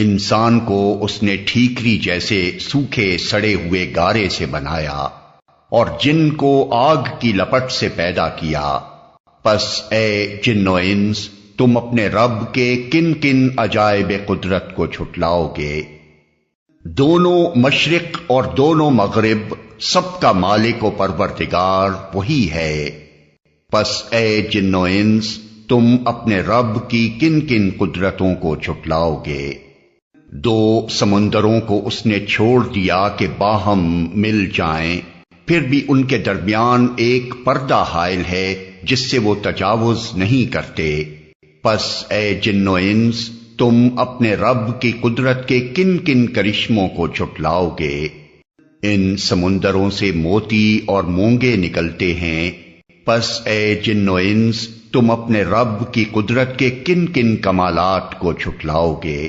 انسان کو اس نے ٹھیکری جیسے سوکھے سڑے ہوئے گارے سے بنایا اور جن کو آگ کی لپٹ سے پیدا کیا۔ پس اے جن و انس تم اپنے رب کے کن کن عجائب قدرت کو جھٹلاؤ گے؟ دونوں مشرق اور دونوں مغرب سب کا مالک و پروردگار وہی ہے۔ پس اے جن و انس تم اپنے رب کی کن کن قدرتوں کو جھٹلاؤ گے؟ دو سمندروں کو اس نے چھوڑ دیا کہ باہم مل جائیں، پھر بھی ان کے درمیان ایک پردہ حائل ہے جس سے وہ تجاوز نہیں کرتے۔ پس اے جن و انس تم اپنے رب کی قدرت کے کن کن کرشموں کو جھٹلاؤ گے؟ ان سمندروں سے موتی اور مونگے نکلتے ہیں۔ پس اے جن و انس تم اپنے رب کی قدرت کے کن کن کمالات کو جھٹلاؤ گے؟